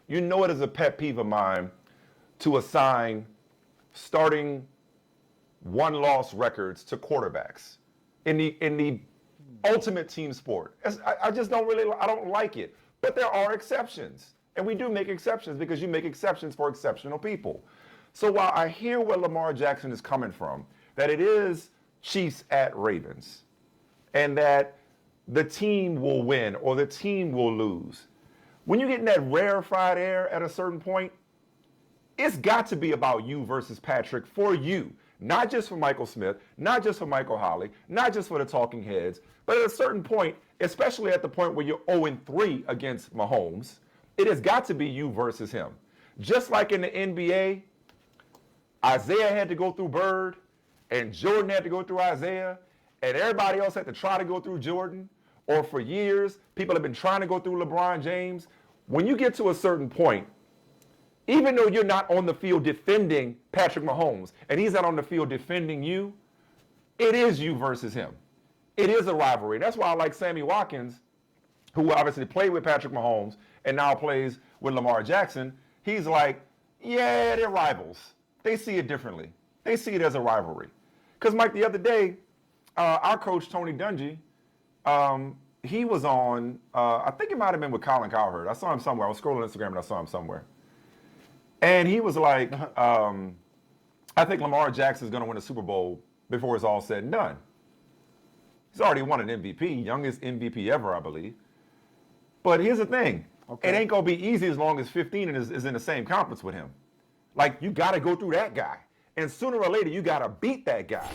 You know it is a pet peeve of mine to assign starting one-loss records to quarterbacks in the ultimate team sport. I just I don't like it. But there are exceptions. And we do make exceptions because you make exceptions for exceptional people. So while I hear where Lamar Jackson is coming from, that it is Chiefs at Ravens, and that the team will win or the team will lose, when you get in that rarefied air at a certain point, it's got to be about you versus Patrick for you. Not just for Michael Smith, not just for Michael Holley, not just for the talking heads, but at a certain point, especially at the point where you're 0-3 against Mahomes, it has got to be you versus him. Just like in the NBA, Isaiah had to go through Bird, and Jordan had to go through Isaiah, and everybody else had to try to go through Jordan. Or for years, people have been trying to go through LeBron James. When you get to a certain point, even though you're not on the field defending Patrick Mahomes, and he's not on the field defending you, it is you versus him. It is a rivalry. That's why I like Sammy Watkins, who obviously played with Patrick Mahomes and now plays with Lamar Jackson. He's like, yeah, they're rivals. They see it differently. They see it as a rivalry. Because, Mike, the other day, our coach, Tony Dungy, he was on, I think it might have been with Colin Cowherd. I saw him somewhere. I was scrolling Instagram and I saw him somewhere. And he was like, I think Lamar Jackson is going to win a Super Bowl before it's all said and done. He's already won an MVP, youngest MVP ever, I believe. But here's the thing. Okay. It ain't going to be easy as long as 15 is in the same conference with him. Like, you got to go through that guy. And sooner or later, you got to beat that guy.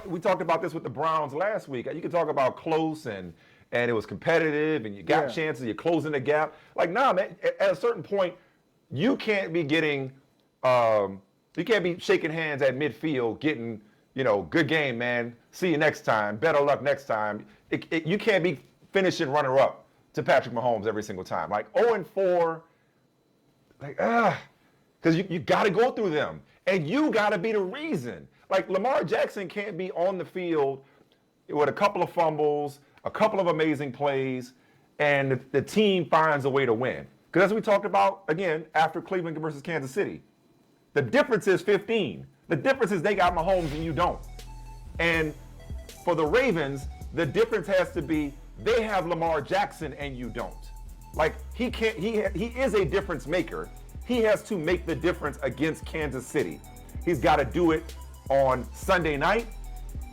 We talked about this with the Browns last week. You can talk about close and it was competitive and you got chances, you're closing the gap. Like, nah, man, at a certain point, you can't be getting, you can't be shaking hands at midfield, getting, good game, man. See you next time. Better luck next time. You can't be finishing runner-up to Patrick Mahomes every single time. Like 0-4, because you got to go through them. And you got to be the reason. Like, Lamar Jackson can't be on the field with a couple of fumbles, a couple of amazing plays, and the team finds a way to win. Because as we talked about, again, after Cleveland versus Kansas City, the difference is 15. The difference is they got Mahomes and you don't. And for the Ravens, the difference has to be they have Lamar Jackson and you don't. Like, he is a difference maker. He has to make the difference against Kansas City. He's got to do it on Sunday night.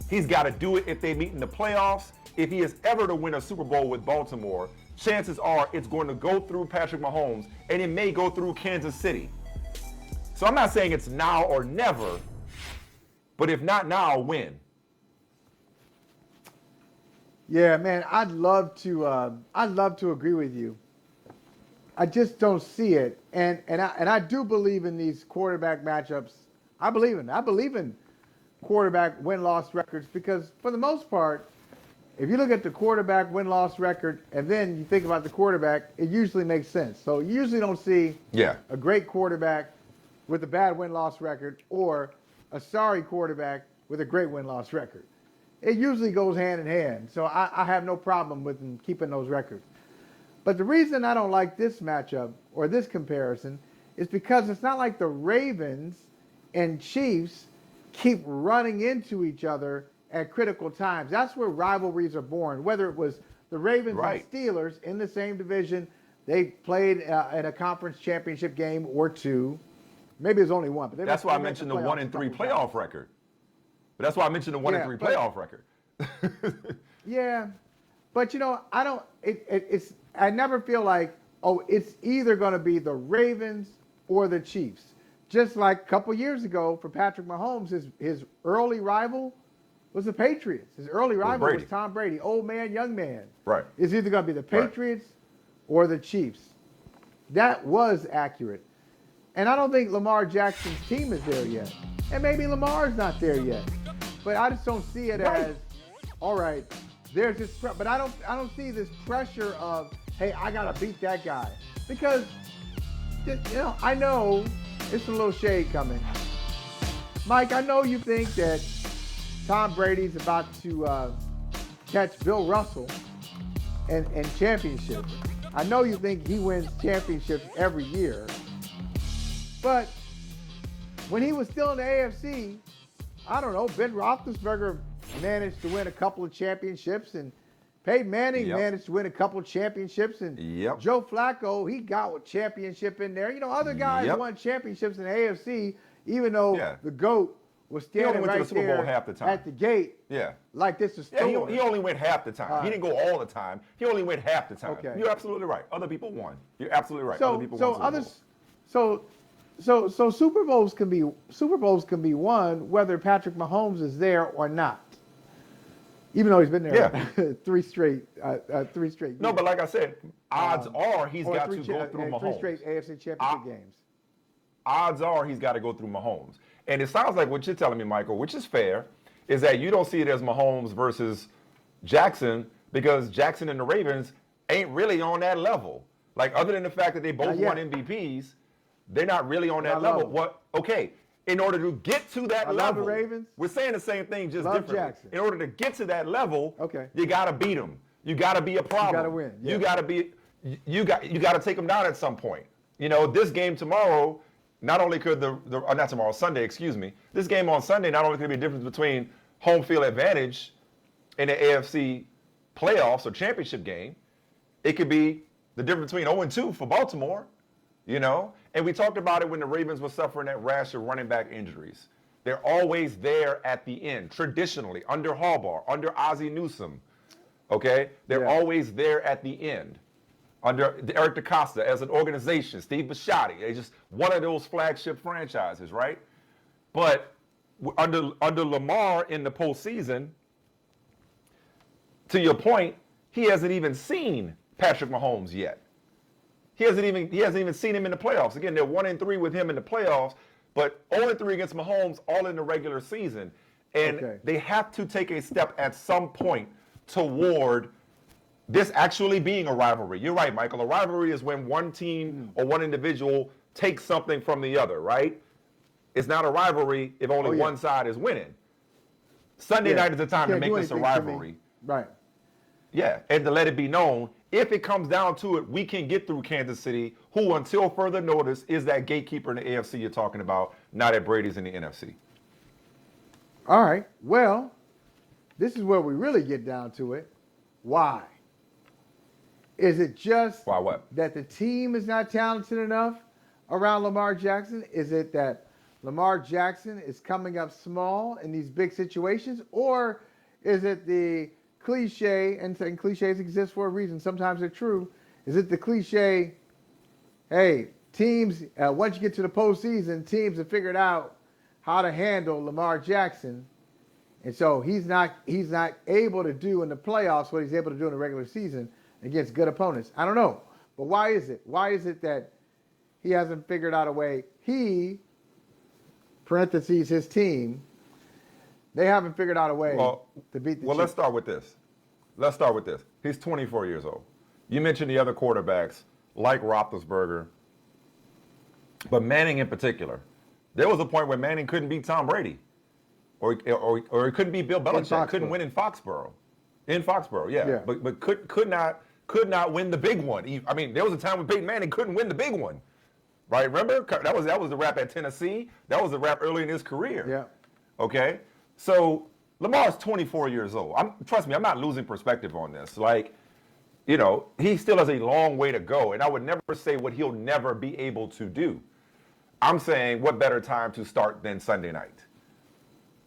He's got to do it if they meet in the playoffs. If he is ever to win a Super Bowl with Baltimore, chances are it's going to go through Patrick Mahomes, and it may go through Kansas City. So I'm not saying it's now or never, but if not now, when? Yeah, man, I'd love to agree with you. I just don't see it, and I do believe in these quarterback matchups. I believe in quarterback win-loss records because for the most part, if you look at the quarterback win-loss record and then you think about the quarterback, it usually makes sense. So you usually don't see a great quarterback with a bad win-loss record or a sorry quarterback with a great win-loss record. It usually goes hand in hand. So I have no problem with them keeping those records. But the reason I don't like this matchup or this comparison is because it's not like the Ravens and Chiefs keep running into each other at critical times. That's where rivalries are born. Whether it was the Ravens and Steelers in the same division, they played in a conference championship game or two. Maybe it was only one. But that's why I mentioned the 1-3 playoff record. But that's why I mentioned the 1-3 playoff record. Yeah, but I don't. It's. I never feel like it's either going to be the Ravens or the Chiefs. Just like a couple years ago for Patrick Mahomes, his early rival was the Patriots. His early rival was Tom Brady, old man, young man. Right. It's either going to be the Patriots or the Chiefs. That was accurate. And I don't think Lamar Jackson's team is there yet. And maybe Lamar's not there yet. But I just don't see it as, all right, there's this, but I don't see this pressure of, hey, I got to beat that guy. Because, I know it's a little shade coming. Mike, I know you think that Tom Brady's about to catch Bill Russell and championship. I know you think he wins championships every year, but when he was still in the AFC, I don't know, Ben Roethlisberger managed to win a couple of championships, and Peyton Manning managed to win a couple of championships, and Joe Flacco, he got a championship in there. You know, other guys won championships in the AFC, even though the GOAT was standing right to the Super Bowl there half the time. at the gate. Like this is he only went half the time. He didn't go all the time. He only went half the time. Okay. You're absolutely right. Other people won. You're absolutely right. So, other people won. So Super Bowls can be won whether Patrick Mahomes is there or not. Even though he's been there three straight years. No, but like I said, odds are he's got to go through Mahomes. 3 straight AFC Championship games. Odds are he's got to go through Mahomes. And it sounds like what you're telling me, Michael, which is fair, is that you don't see it as Mahomes versus Jackson because Jackson and the Ravens ain't really on that level. Like, other than the fact that they both won MVPs, they're not really on that level. In order to get to that level, the Ravens. We're saying the same thing, just differently. Jackson. In order to get to that level, you got to beat them. You got to be a problem. You got to win. Yeah. You got to take them down at some point. You know, this game tomorrow, not only could not tomorrow, Sunday, excuse me. This game on Sunday not only could be a difference between home field advantage in the AFC playoffs or championship game, it could be the difference between 0-2 for Baltimore, you know? And we talked about it when the Ravens were suffering that rash of running back injuries. They're always there at the end, traditionally, under Harbaugh, under Ozzie Newsome, okay? They're always there at the end. Under Eric DeCosta as an organization, Steve Bisciotti, they just one of those flagship franchises, right? But under Lamar in the postseason, to your point, he hasn't even seen Patrick Mahomes yet. He hasn't even seen him in the playoffs. Again, they're 1-3 with him in the playoffs, but 0-3 against Mahomes all in the regular season. And they have to take a step at some point toward this actually being a rivalry. You're right, Michael. A rivalry is when one team or one individual takes something from the other, right? It's not a rivalry if only one side is winning. Sunday night is the time to make this a rivalry. Right. Yeah, and to let it be known, if it comes down to it, we can get through Kansas City, who until further notice is that gatekeeper in the AFC you're talking about, not at Brady's in the NFC. All right. Well, this is where we really get down to it. Why? Is it just that the team is not talented enough around Lamar Jackson? Is it that Lamar Jackson is coming up small in these big situations? Or is it the cliche, and cliches exist for a reason, sometimes they're true, is it the cliche, hey, teams, once you get to the postseason, teams have figured out how to handle Lamar Jackson, and so he's not able to do in the playoffs what he's able to do in the regular season against good opponents. I don't know, but why is it? Why is it that he hasn't figured out a way? He, parentheses, his team, they haven't figured out a way to beat the Chiefs. Well, let's start with this. He's 24 years old. You mentioned the other quarterbacks like Roethlisberger, but Manning in particular. There was a point where Manning couldn't beat Tom Brady, or he couldn't beat Bill Belichick. Couldn't win in Foxborough. But could not win the big one. I mean, there was a time when Peyton Manning couldn't win the big one, right? Remember that was the rap at Tennessee. That was the rap early in his career. Yeah. Okay. So Lamar's 24 years old. Trust me, I'm not losing perspective on this. Like, you know, he still has a long way to go, and I would never say what he'll never be able to do. I'm saying what better time to start than Sunday night?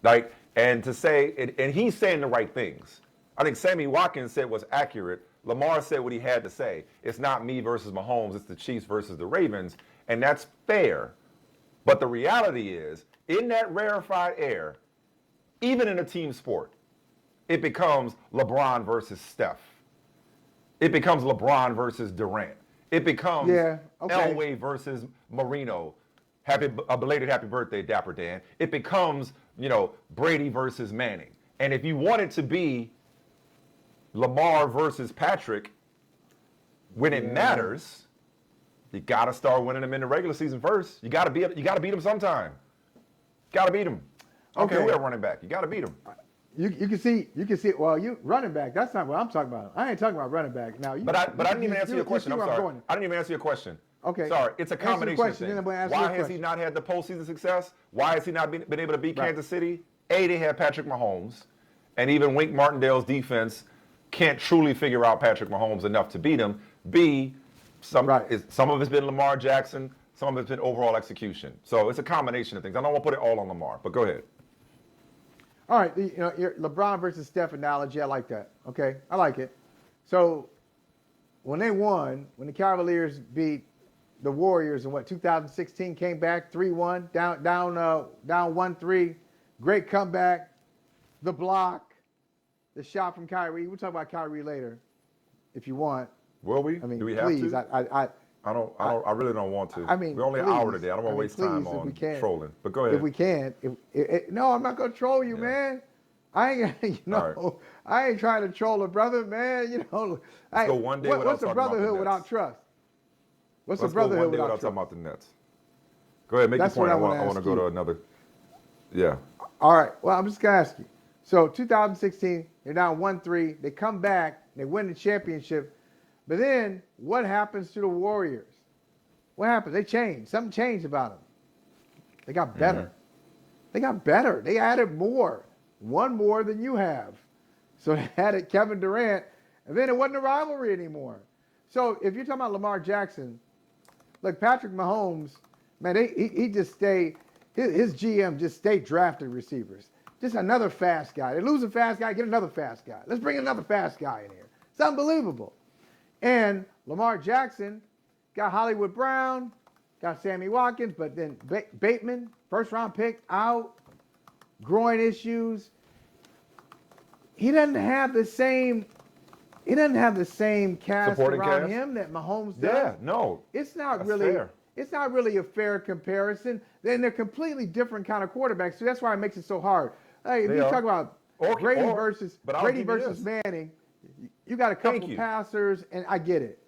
Like, and to say, and he's saying the right things. I think Sammy Watkins said what's accurate. Lamar said what he had to say. It's not me versus Mahomes, it's the Chiefs versus the Ravens, and that's fair. But the reality is, in that rarefied air, even in a team sport, it becomes LeBron versus Steph. It becomes LeBron versus Durant. It becomes Elway versus Marino. A belated happy birthday, Dapper Dan. It becomes, Brady versus Manning. And if you want it to be Lamar versus Patrick, when it matters, you got to start winning them in the regular season first. You got to beat them sometime. Got to beat them. Okay, we are running back. You got to beat them. You can see. Well, you running back. That's not what I'm talking about. I ain't talking about running back. Now, But I didn't even answer your question. I'm sorry. I didn't even answer your question. Okay. Sorry. It's a Answer the combination question, of then I'm things. gonna ask Why you a has he question. not had the postseason success? Why has he not been able to beat Right. Kansas City? A, they have Patrick Mahomes, and even Wink Martindale's defense can't truly figure out Patrick Mahomes enough to beat him. B, some of it's been Lamar Jackson. Some of it's been overall execution. So it's a combination of things. I don't want to put it all on Lamar, but go ahead. All right, your LeBron versus Steph analogy, I like that. Okay, I like it. So when they won, when the Cavaliers beat the Warriors in 2016, came back 3-1, down 1-3, great comeback, the block, the shot from Kyrie. We'll talk about Kyrie later, if you want. Will we? I mean, do we have please, to? I really don't want to. I mean, we're only please, an hour today. I don't want to waste time please, if on we can. trolling. But go ahead. If we can, no, I'm not gonna troll you, man. I ain't, Right. I ain't trying to troll a brother, man. Let's go one day without what's a talking about brotherhood the without Nets. trust? What's Let's a brotherhood go one day without without trust? talking about the Nets. Go ahead, make That's your point. what I I want to go to another. Yeah. All right. Well, I'm just gonna ask you. So 2016, they're down 1-3. They come back, they win the championship. But then what happens to the Warriors? What happens? They changed. Something changed about them. They got better. Mm-hmm. They got better. They added more. One more than you have. So they added Kevin Durant, and then it wasn't a rivalry anymore. So if you're talking about Lamar Jackson, look, Patrick Mahomes, man, he just stayed, his GM just stayed drafting receivers. Just another fast guy. They lose a fast guy, get another fast guy. Let's bring another fast guy in here. It's unbelievable. And Lamar Jackson got Hollywood Brown, got Sammy Watkins, but then Bateman, first round pick, out, groin issues. He doesn't have the same cast Supporting around cast? him that Mahomes does. Yeah. No. It's not That's really fair. It's not really a fair comparison. Then they're completely different kind of quarterbacks. So that's why it makes it so hard. Hey, if you talk about Brady versus Manning, you got a couple passers, and I get it.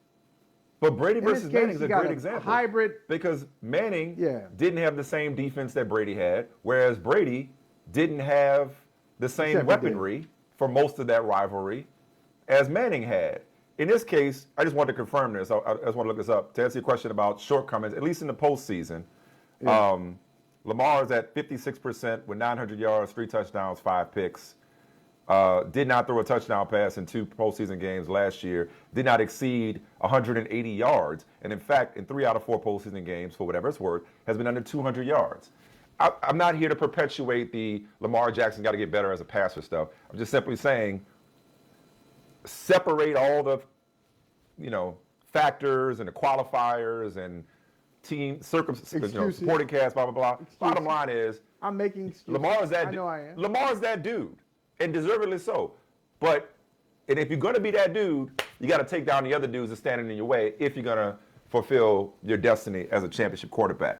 But Brady versus Manning is a great example. Hybrid. Because Manning didn't have the same defense that Brady had, whereas Brady didn't have the same weaponry for most of that rivalry as Manning had. In this case, I just wanted to confirm this. I just want to look this up. To answer your question about shortcomings, at least in the postseason, Lamar is at 56% with 900 yards, 3 touchdowns, 5 picks. Did not throw a touchdown pass in 2 postseason games last year. Did not exceed 180 yards. And in fact, in 3 out of 4 postseason games, for whatever it's worth, has been under 200 yards. I'm not here to perpetuate the Lamar Jackson got to get better as a passer stuff. I'm just simply saying separate all the, factors and the qualifiers and team supporting cast, blah, blah, blah. Bottom line is I'm making excuses. Lamar is that I know I am. Lamar is that dude, and deservedly so. And if you're going to be that dude, you got to take down the other dudes that are standing in your way if you're going to fulfill your destiny as a championship quarterback.